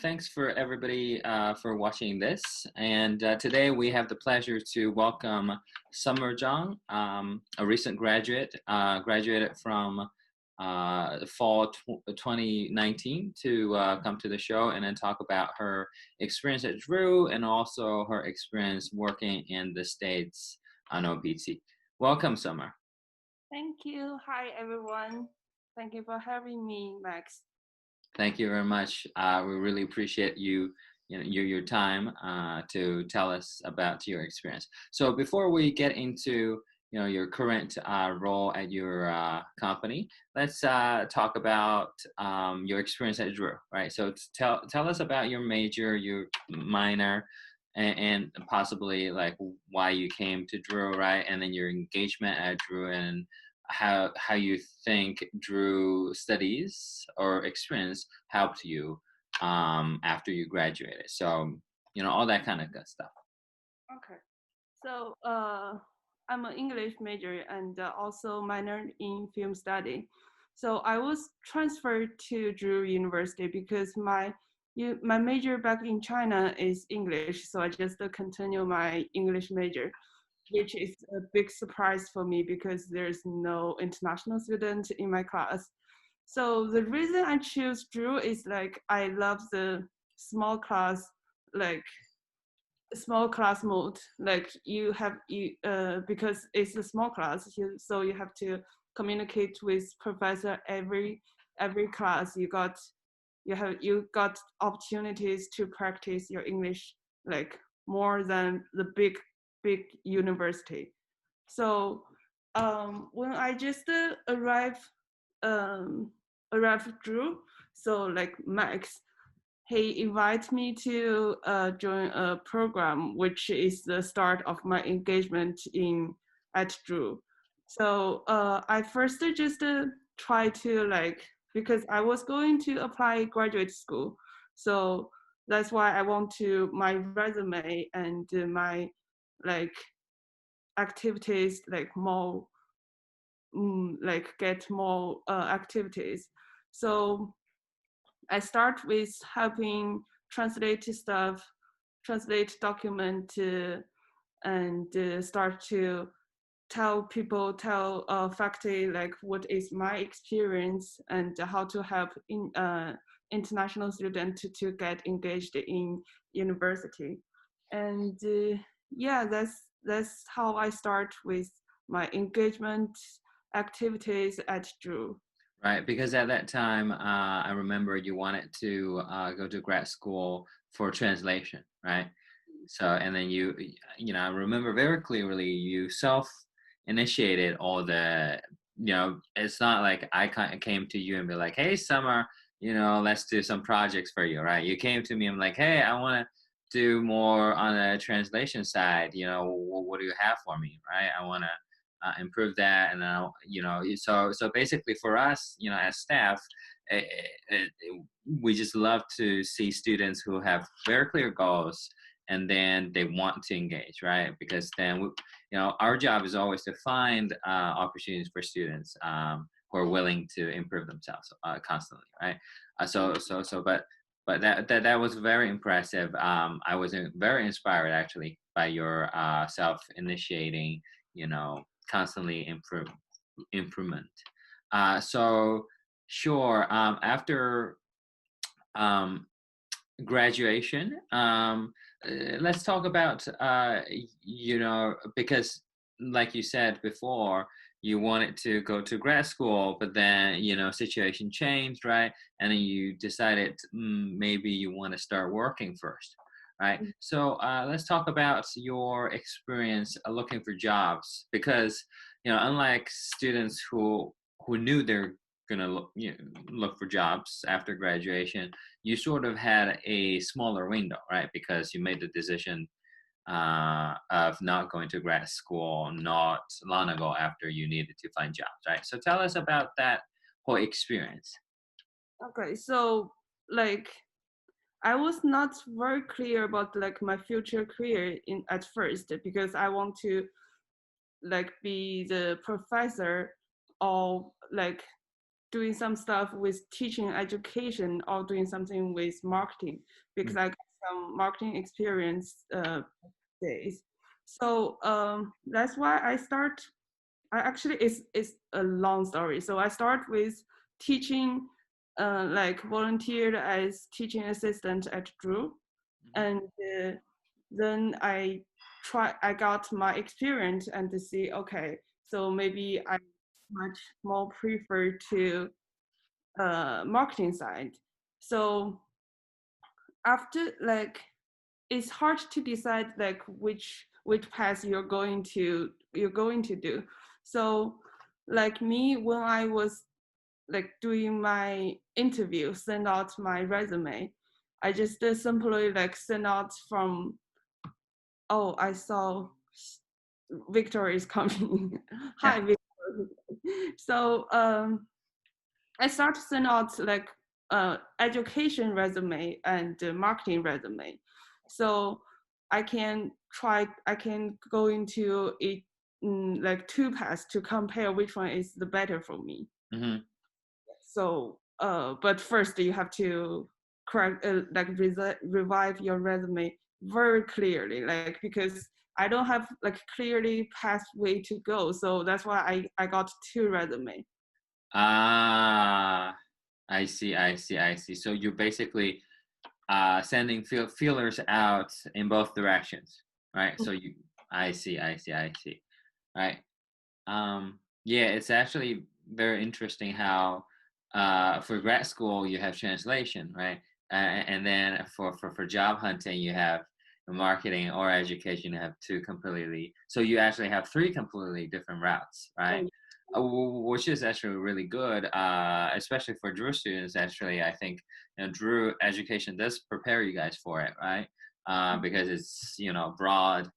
thanks for everybody for watching this. And today we have the pleasure to welcome Summer Zhang, a recent graduate, graduated from fall 2019 to come to the show and then talk about her experience at Drew and also her experience working in the States on OPT. Welcome, Summer. Thank you. Hi, everyone. Thank you for having me, Max. Thank you very much. We really appreciate your time to tell us about your experience. So before we get into your current role at your company, let's talk about your experience at Drew, right? So tell us about your major, your minor, and possibly like why you came to Drew, right? And then your engagement at Drew and how you think Drew studies or experience helped you after you graduated. So all that kind of good stuff. Okay. So I'm an English major and also minored in film study. So I was transferred to Drew University because my major back in China is English. So I just continue my English major, which is a big surprise for me because there's no international student in my class. So the reason I choose Drew is like I love the small class, like small class mode. Like because it's a small class, so you have to communicate with professor every class. You got opportunities to practice your English like more than the big university. So when I just arrived Drew, so like Max, he invited me to join a program, which is the start of my engagement at Drew. So I first just try to like, because I was going to apply graduate school. So that's why I want to my resume and my like activities like more like get more activities. So I start with helping translate stuff, translate document, and start to tell faculty like what is my experience and how to help international students to get engaged in university. And yeah, that's how I start with my engagement activities at Drew. Right, because at that time, I remember you wanted to go to grad school for translation, right? So, and then I remember very clearly you self-initiated all the, it's not like I came to you and be like, hey, Summer, let's do some projects for you, right? You came to me and like, hey, I want to do more on the translation side, what do you have for me, right? I want to improve that, and so basically for us, as staff, we just love to see students who have very clear goals and then they want to engage, right? Because then our job is always to find opportunities for students who are willing to improve themselves constantly, right? But that was very impressive. I was very inspired actually by your self-initiating, constantly improvement. So sure, after graduation, let's talk about, because like you said before, you wanted to go to grad school, but then, situation changed, right? And then you decided maybe you want to start working first. Right. So let's talk about your experience looking for jobs, because unlike students who knew they're gonna look for jobs after graduation, you sort of had a smaller window, right? Because you made the decision of not going to grad school not long ago after you needed to find jobs, right? So tell us about that whole experience. Okay, so like I was not very clear about like my future career at first because I want to like be the professor or like doing some stuff with teaching education or doing something with marketing because I got some marketing experience days. So that's why I actually it's a long story. So I start with teaching, like volunteered as teaching assistant at Drew, and then I got my experience and to see, okay, so maybe I much more prefer to marketing side. So after like it's hard to decide like which path you're going to do. So like me, when I was like doing my interview, send out my resume, I just simply like send out from, oh, I saw Victor is coming. Yeah. Hi, Victor. So I start to send out like education resume and marketing resume. So I can go into it, like two paths to compare which one is the better for me. Mm-hmm. So, but first you have to correct, like revive your resume very clearly, like because I don't have like clearly pathway to go. So that's why I got two resume. Ah, I see, I see, I see. So you're basically sending feelers out in both directions, right? So I see, I see, I see, right? Yeah, it's actually very interesting how for grad school you have translation, right? And then for job hunting you have marketing or education. You have two completely. So you actually have three completely different routes, right? Oh, Which is actually really good, especially for Drew students. Actually, I think Drew education does prepare you guys for it, right? Because it's broad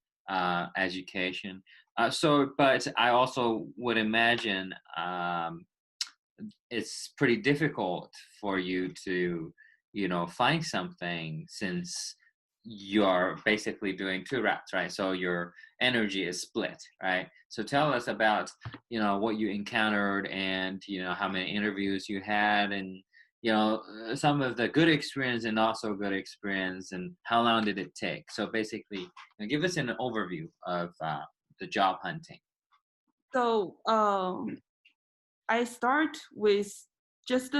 education. But I also would imagine it's pretty difficult for you to, find something since you're basically doing two routes, right? So your energy is split, right? So tell us about, what you encountered and, how many interviews you had and, some of the good experience and also good experience and how long did it take? So basically, give us an overview of the job hunting. so I start with just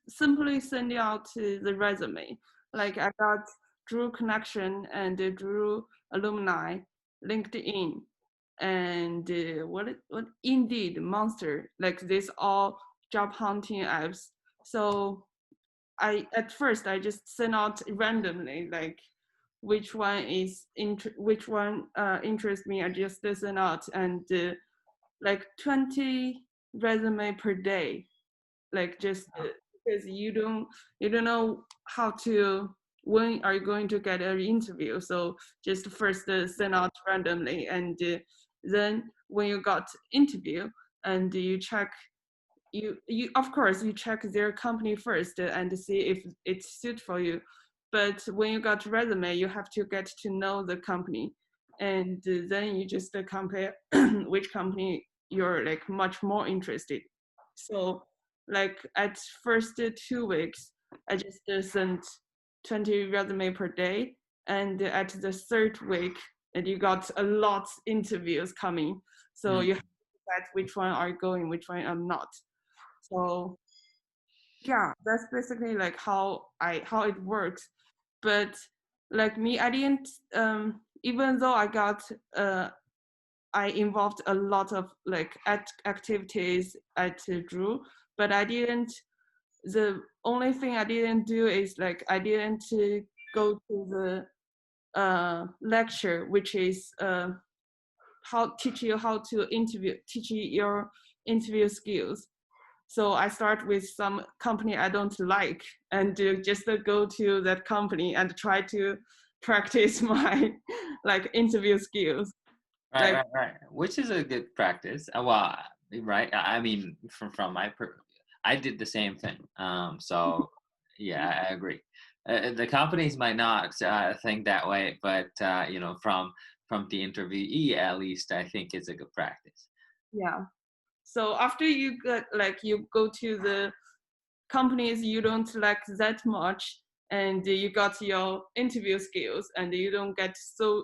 simply sending out the resume. Like I got Drew Connection and Drew Alumni, LinkedIn, and what Indeed, Monster. Like this all job hunting apps. So at first I just send out randomly, like which one interests me. I just send out and like 20 resume per day, like just because you don't know how to when are you going to get an interview. So just first send out randomly, and then when you got interview and you check, you of course you check their company first and see if it's suit for you. But when you got resume, you have to get to know the company, and then you just compare which company you're like much more interested. So like at first 2 weeks, I just sent 20 resume per day, and at the third week, and you got a lot interviews coming. So Mm. you have to decide which one are going, which one are not. So yeah, that's basically like how it works. But like me, I didn't even though I involved a lot of like activities at Drew, but I didn't. The only thing I didn't do is like I didn't go to the lecture, which is how teach you how to interview, teach you your interview skills. So I start with some company I don't like and just go to that company and try to practice my like interview skills. Right, Like right, right. Which is a good practice. Well, right. I mean, from I did the same thing. So yeah, I agree. The companies might not think that way, but from the interviewee, at least, I think it's a good practice. yeah. So after you get like you go to the companies you don't like that much, and you got your interview skills, and you don't get so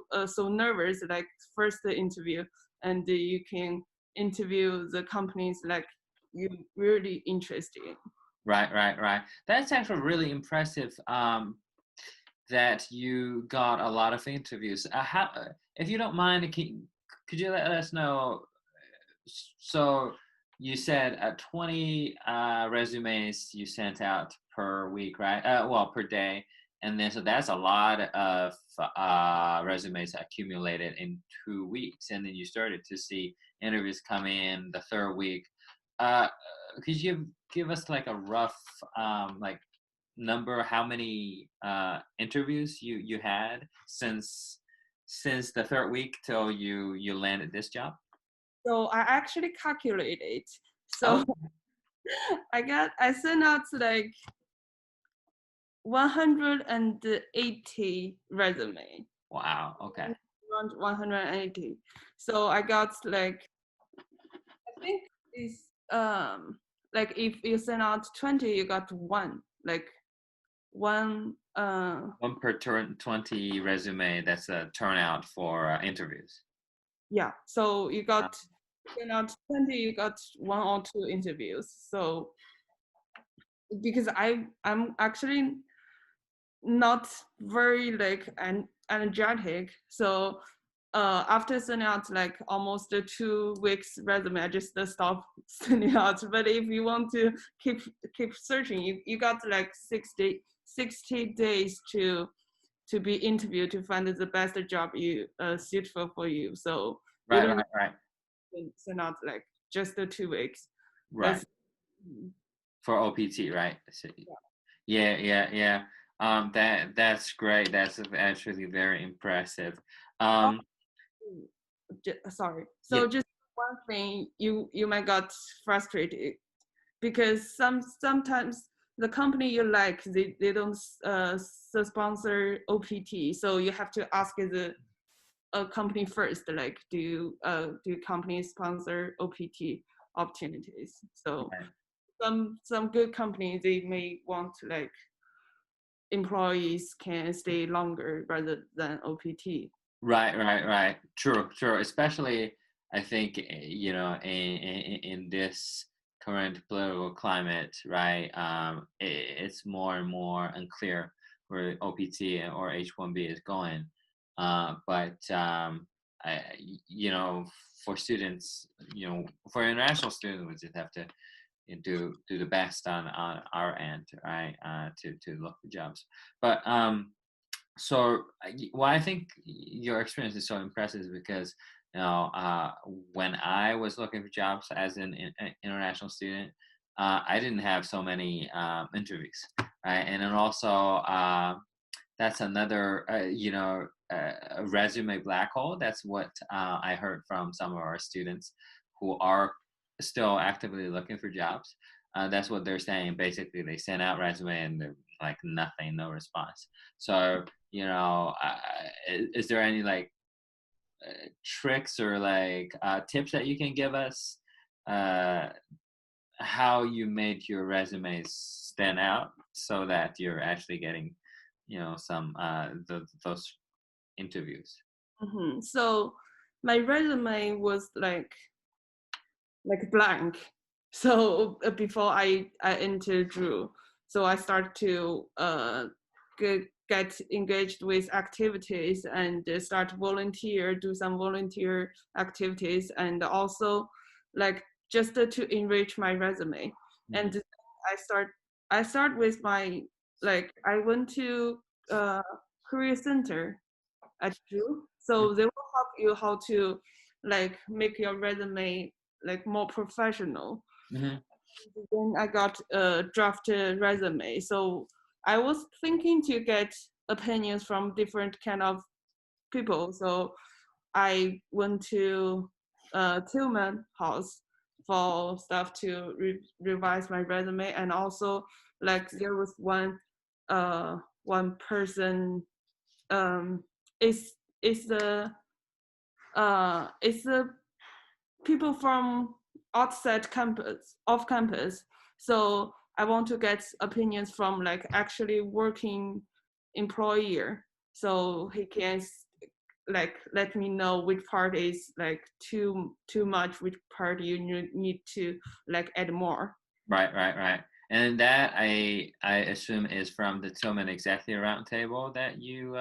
nervous like first interview, and you can interview the companies like you really interested in. Right. That's actually really impressive. That you got a lot of interviews. If you don't mind, could you let us know? So you said 20 resumes you sent out per week, right? Well, per day, and then so that's a lot of resumes accumulated in 2 weeks, and then you started to see interviews come in the third week. Uh, could you give us like a rough like number how many interviews you had since the third week till you landed this job? So I actually calculated. Oh, So I sent out like 180 resume, wow. Okay. around 180. So I got like, I think it's like if you send out 20, you got one, like one One per 20 resume. That's a turnout for interviews. yeah. So you Uh, got send out 20, you got one or two interviews. So because I'm actually not very like energetic. So after sending out like almost 2 weeks resume, I just stop sending out. But if you want to keep searching, you got like 60 days to be interviewed to find the best job you suitable for you. So you right, don't right, right, send out like just the 2 weeks. right. That's For OPT, right? So, yeah. yeah. That's great. That's actually very impressive. Oh, Um, sorry. yeah, So just one thing you might got frustrated because sometimes the company you like they don't sponsor OPT, so you have to ask the a company first, like do companies sponsor OPT opportunities. So right. some good companies they may want like employees can stay longer rather than OPT. Right. True. Especially, I think in this current political climate, right? It's more and more unclear where OPT or H-1B is going. But for students, for international students, we just have to do the best on our end, right? To look for jobs, but so why I think your experience is so impressive is because when I was looking for jobs as an international student, I didn't have so many interviews, right? And then also that's another a resume black hole. That's what I heard from some of our students who are still actively looking for jobs. That's what they're saying. Basically, they send out resume and they're like nothing, no response. So is there any like tricks or like tips that you can give us uh, how you made your resumes stand out so that you're actually getting some those interviews? So my resume was like blank. So before I entered Drew, so I started to get engaged with activities and do some volunteer activities, and also like just to enrich my resume. Mhm. And I start with my like I went to career center at Drew, so they will help you how to like make your resume like more professional. Mm-hmm. Then I got a drafted resume. So I was thinking to get opinions from different kind of people. So I went to Tillman House for stuff to revise my resume, and also like there was one person is is the it's the people from outside campus, off campus. So I want to get opinions from like actually working employer, so he can like let me know which part is like too much, which part you need to like add more. Right, right, right. And that I assume is from the Tillman Executive Roundtable that you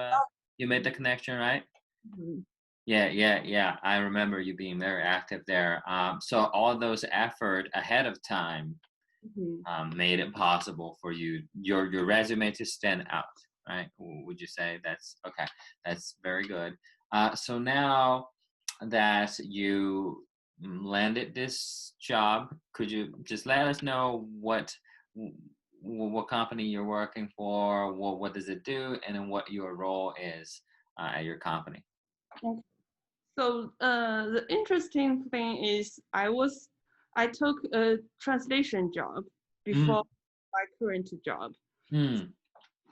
made the connection, right? Mhm. Yeah, yeah, yeah. I remember you being very active there. So all those effort ahead of time Mhm. made it possible for your resume to stand out, right? Would you say that's okay? That's very good. So now that you landed this job, could you just let us know what company you're working for, what does it do, and then what your role is at your company? Okay. So the interesting thing is I took a translation job Mm, before my current job. mm,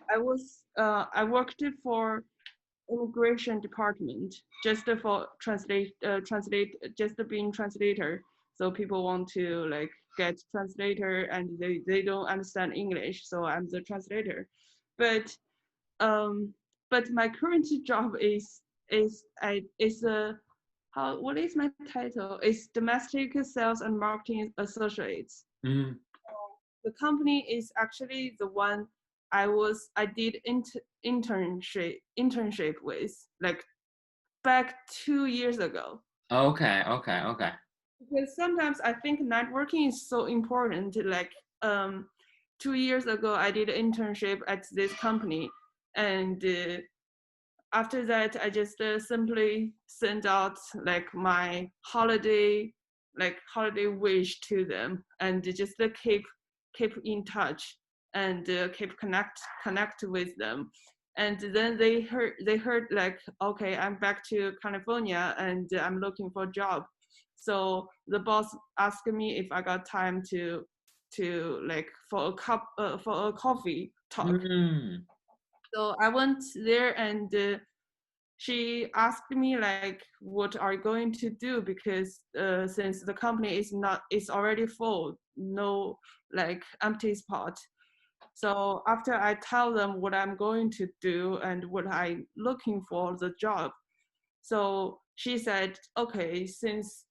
I worked for immigration department just for translate just being translator. So people want to like get translator and they don't understand English, so I'm the translator. But um but my current job is a how what is my title? It's domestic sales and marketing associates. mm. The company is actually the one I did internship with like back 2 years ago. Okay, okay, okay. Because sometimes I think networking is so important. Like 2 years ago, I did an internship at this company, and after that, I just simply sent out like my holiday wish to them, and just keep in touch and keep connect with them. And then they heard like, okay, I'm back to California and I'm looking for a job. So the boss asked me if I got time to like for a coffee talk. Mm, So I went there and she asked me like, what are you going to do? Because since the company is already full, no like empty spot. So after I tell them what I'm going to do and what I'm looking for the job, so she said, okay, since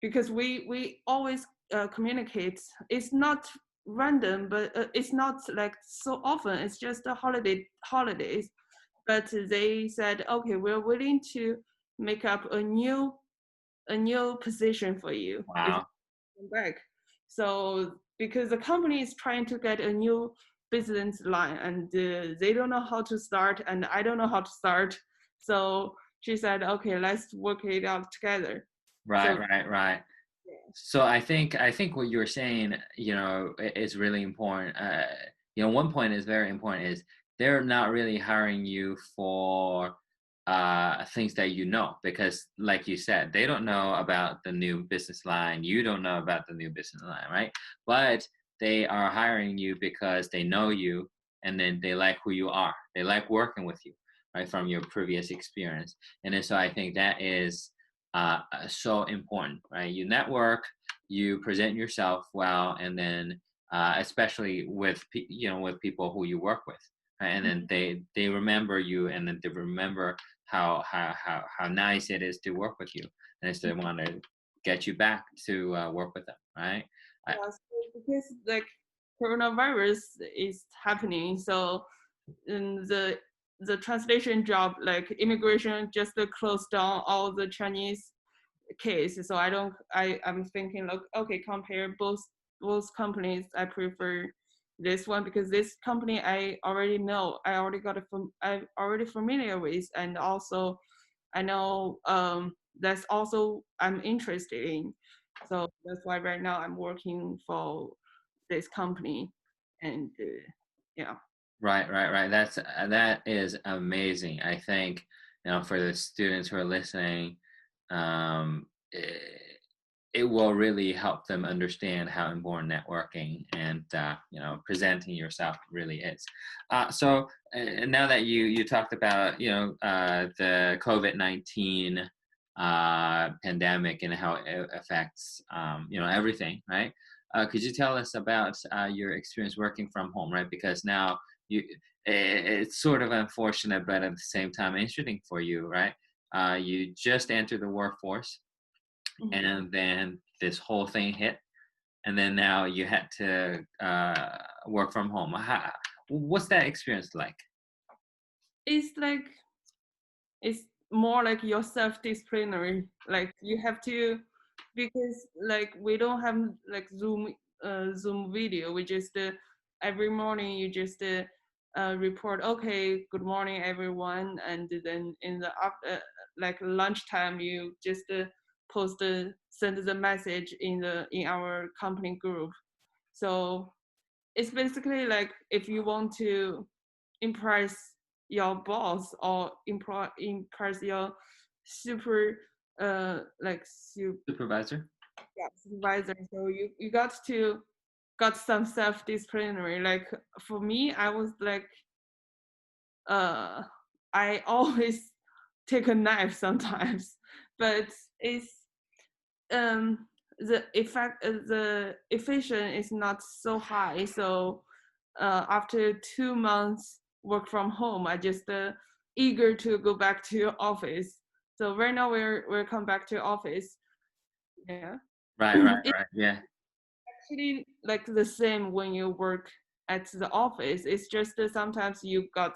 because we always communicate, it's not random, but it's not like so often. It's just a holidays, but they said, okay, we're willing to make up a new position for you if you wow. come back. So because the company is trying to get a new business line and they don't know how to start and I don't know how to start. So she said, okay, let's work it out together. Right, So right, right. yeah. So I think what you're saying, is really important. One point is very important is they're not really hiring you for things that because like you said, they don't know about the new business line. You don't know about the new business line, right? But they are hiring you because they know you and then they like who you are. They like working with you, right, from your previous experience. And then so I think that is so important, right? You network, you present yourself well, and then especially with people who you work with, right? And then they remember you, and then they remember how nice it is to work with you, and so they want to get you back to work with them, right? I, Yeah, so because like coronavirus is happening, so the translation job, like immigration, just closed down all the Chinese case. So I'm thinking like, okay, compare both companies. I prefer this one because this company I already know, I'm already familiar with, and also I know that's also I'm interested in. So that's why right now I'm working for this company, and yeah. right, right, right. That is amazing. I think for the students who are listening, um, it will really help them understand how important networking and presenting yourself really is. So now that you talked about the COVID-19 pandemic and how it affects everything, right? could you tell us about your experience working from home, right? Because now you, it's sort of unfortunate, but at the same time interesting for you, right? You just entered the workforce, Mhm. and then this whole thing hit, and then now you had to work from home. What's that experience like? It's like it's more like your self-disciplinary. Like you have to, because like we don't have like Zoom video. We just every morning you just report, okay, good morning everyone, and then in the after like lunchtime you just post send the message in our company group. So it's basically like if you want to impress your boss or impress your super like Supervisor? yeah, supervisor, so you got to got some self disciplinary. Like for me, I was like uh I always take a knife sometimes, but it's the efficient is not so high. So after 2 months work from home, I just eager to go back to office. So right now we're come back to office. Yeah, Right, right, it's right. Yeah. actually like the same when you work at the office. It's just that sometimes you got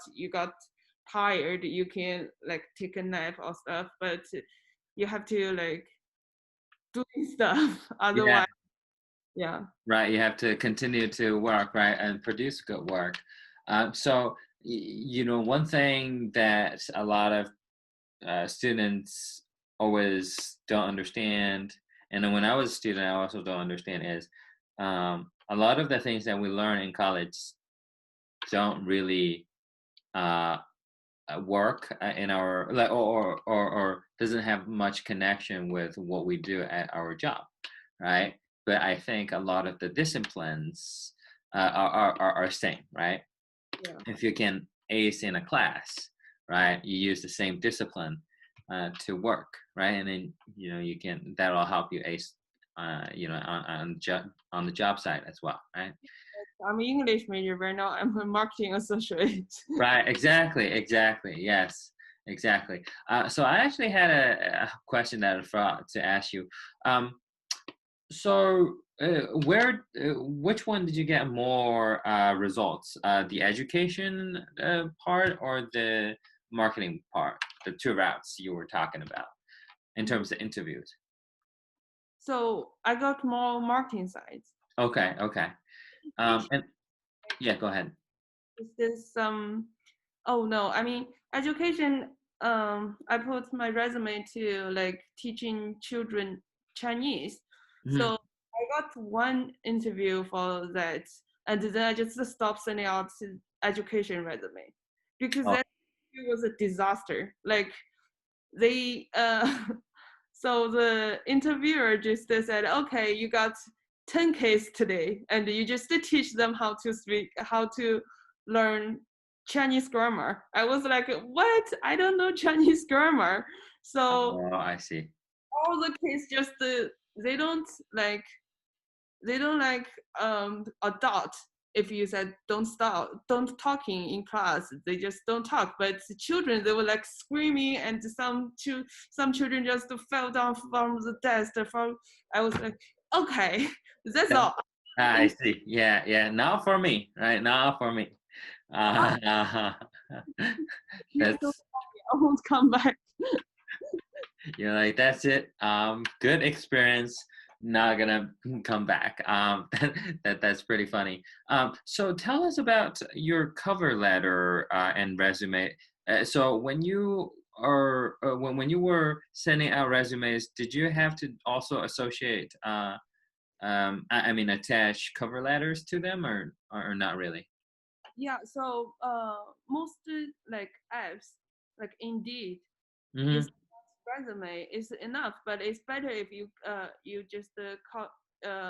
tired. You can like take a nap or stuff, but you have to like doing stuff. Yeah. Otherwise, yeah. Right, you have to continue to work, right, and produce good work. So, one thing that a lot of students always don't understand, and then when I was a student, I also don't understand is a lot of the things that we learn in college don't really uh, work in our like or doesn't have much connection with what we do at our job, right? But I think a lot of the disciplines are same, right? Yeah. If you can ace in a class, right, you use the same discipline to work, right, and then you can that'll help you ace, on the job side as well, right? I'm an English major right now. I'm a marketing associate. Right, exactly, exactly. Yes, exactly. So I actually had a question that I forgot to ask you. Um, which one did you get more results? The education part or the marketing part? The two routes you were talking about in terms of interviews. So I got more marketing sides. Okay, okay. Education And yeah, go ahead. is this oh no, I mean education, I put my resume to like teaching children Chinese. Mhm. So I got one interview for that, and then I just stopped sending out education resume because Oh, that it was a disaster. Like they so the interviewer just said, okay, you got 10 cases today and you just teach them how to learn Chinese grammar. I was like, what? I don't know Chinese grammar. So oh, I see. all the kids just they don't like they don't like adopt. If you said don't talking in class, they just don't talk. But the children, they were like screaming, and some children just fell down from the desk. From I was like, okay, that's Yeah. all. I see. Yeah, yeah. Not for me, right? Not for me. Oh, Uh, you're so that's happy. I won't come back. you're like that's it. Good experience. Not gonna come back. That's pretty funny. So tell us about your cover letter and resume. So when you were sending out resumes, did you have to also associate I mean attach cover letters to them or not really? Yeah. So most like apps like Indeed, Hmm. is resume is enough, but it's better if you just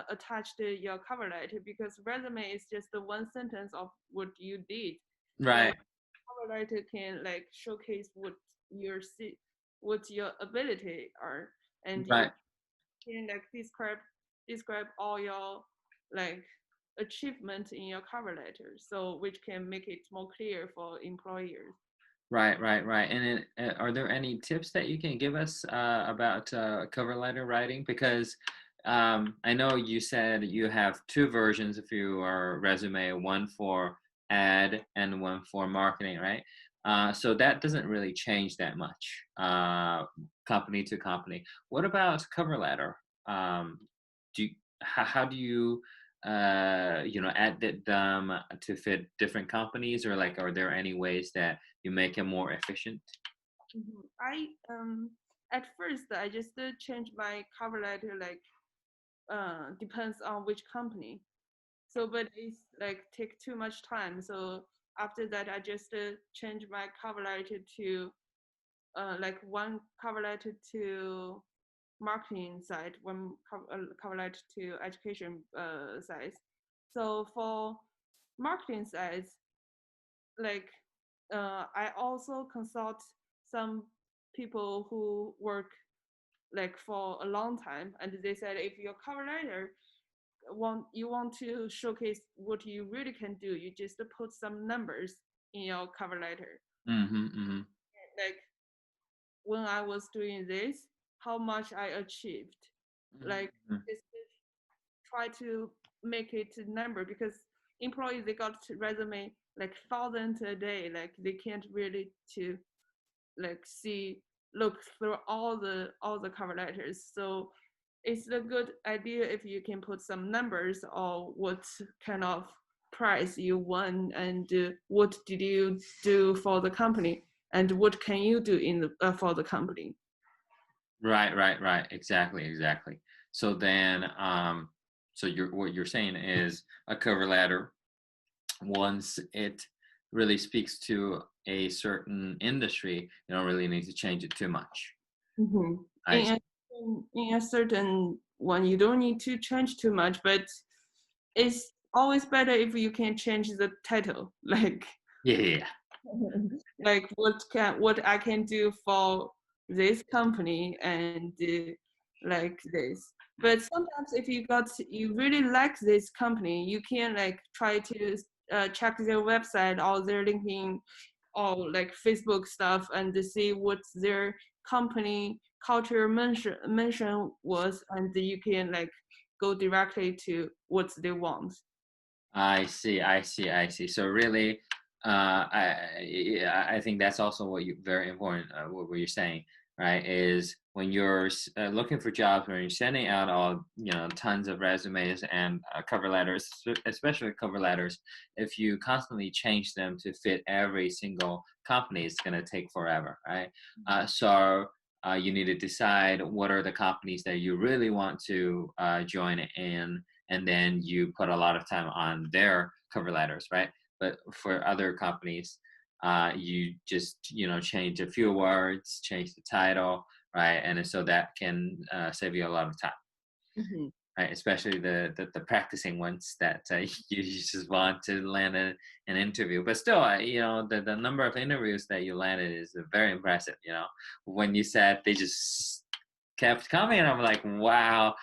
attach your cover letter, because resume is just the one sentence of what you did. So Right, cover letter can like showcase what your ability are, and you right. can like describe all your like achievement in your cover letter, so which can make it more clear for employers. Right, right, right. And are there any tips that you can give us about cover letter writing? Because I know you said you have two versions of your resume, one for ad and one for marketing, right? So that doesn't really change that much, company to company. What about cover letter? Um, do you, how do you edit them to fit different companies, or like, are there any ways that you make it more efficient? I at first I just changed my cover letter, like depends on which company. So, but it's like take too much time. So after that, I just change my cover letter to like one cover letter to marketing side, one cover letter to education side. So for marketing side, like I also consult some people who work like for a long time, and they said if your cover letter want to showcase what you really can do, you just put some numbers in your cover letter. Mm-hmm, mm-hmm. Like when I was doing this, how much I achieved. Like Mm-hmm. just try to make it a number, because employees, they got resume like thousands a day. Like they can't really to like look through all the cover letters. So it's a good idea if you can put some numbers or what kind of price you won, and what did you do for the company, and what can you do in for the company. Right, right, right. Exactly, exactly. So then, so what you're saying is a cover letter, once it really speaks to a certain industry, you don't really need to change it too much. Mm-hmm. I In a certain one, you don't need to change too much, but it's always better if you can change the title, like Yeah, yeah, yeah. like what I can do for this company, and like this. But sometimes if you really like this company, you can like try to check their website or their LinkedIn or like Facebook stuff, and to see what their company culture mention was, and you can like go directly to what they want. I see, I see, I see. So really, I think that's also what you very important. What you're saying, right, is when you're looking for jobs, when you're sending out all tons of resumes and cover letters, especially cover letters, if you constantly change them to fit every single company, it's going to take forever, right? So. You need to decide what are the companies that you really want to join in, and then you put a lot of time on their cover letters, right? But for other companies, you just change a few words, change the title, right? And so that can save you a lot of time. Mm-hmm. Right, especially the practicing ones that you just want to land an interview. But still, the number of interviews that you landed is very impressive. When you said they just kept coming, and I'm like, wow,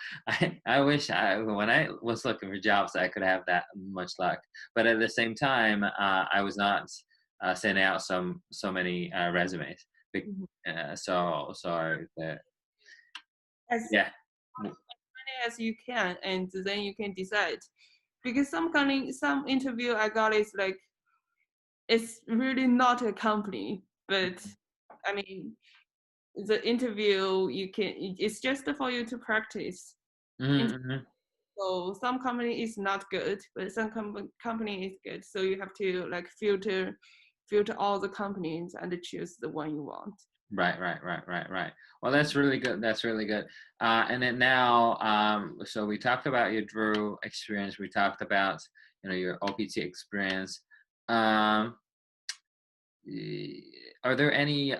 I wish when I was looking for jobs, I could have that much luck. But at the same time, I was not sending out so many resumes. So sorry that, As yeah. many as you can, and then you can decide. Because some interview I got is like it's really not a company, but I mean the interview you can it's just for you to practice. Mm-hmm. So some company is not good, but some company is good. So you have to like filter all the companies and choose the one you want. Right, right, right, right, right. Well, that's really good. That's really good. And then now, so we talked about your Drew experience. We talked about your OPT experience. Um, are there any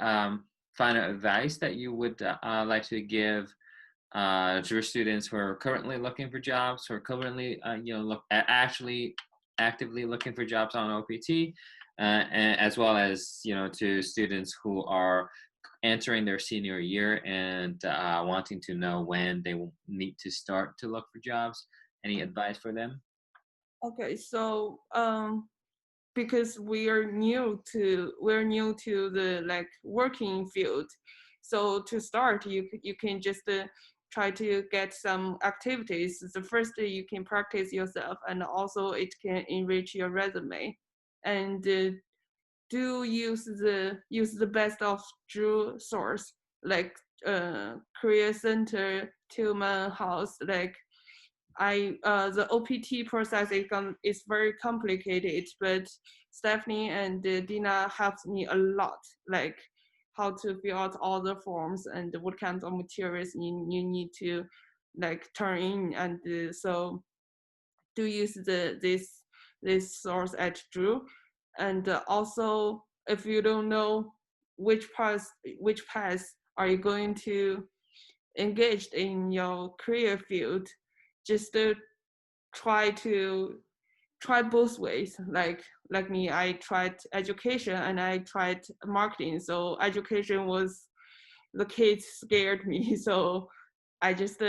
final advice that you would like to give to your students who are currently looking for jobs, who are currently actually actively looking for jobs on OPT, and as well as to students who are entering their senior year and wanting to know when they will need to start to look for jobs? Any advice for them? Okay, so because we're new to the like working field, so to start, you can just try to get some activities. The first, you can practice yourself, and also it can enrich your resume, and do use the best of Drew source, like career center, Tillman House. Like the OPT process is very complicated, but Stephanie and Dina helped me a lot, like how to fill out all the forms and what kinds of materials you need to like turn in, and so do use this source at Drew. And also, if you don't know which path are you going to engage in your career field, just try both ways. Like me, I tried education and I tried marketing. So education was the kids scared me. So I just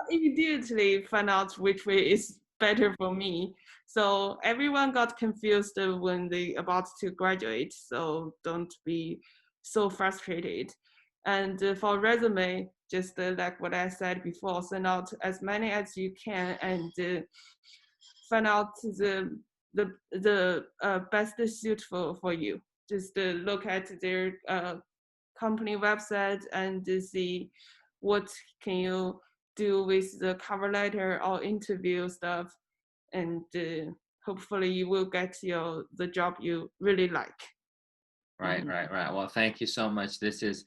immediately find out which way is better for me. So everyone got confused when they about to graduate. So don't be so frustrated. And for resume, just like what I said before, send out as many as you can and find out the best suit for you. Just look at their company website and see what can you do with the cover letter or interview stuff, and hopefully you will get the job you really like. Right, right, right. Well, thank you so much. This is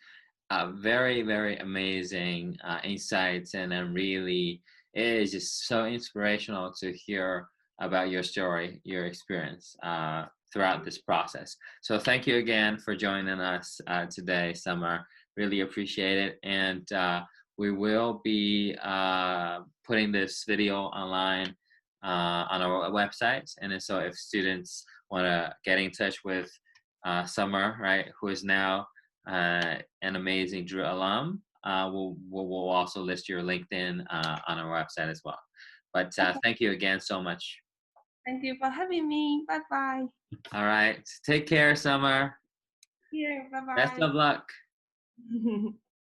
very, very amazing insights, and really, it is just so inspirational to hear about your story, your experience throughout this process. So thank you again for joining us today, Summer. Really appreciate it. And we will be putting this video online on our website. And so if students want to get in touch with Summer, right, who is now an amazing Drew alum, we'll also list your LinkedIn on our website as well. But thank you again so much. Thank you for having me. Bye bye. All right. Take care, Summer. Yeah, bye bye. Best of luck.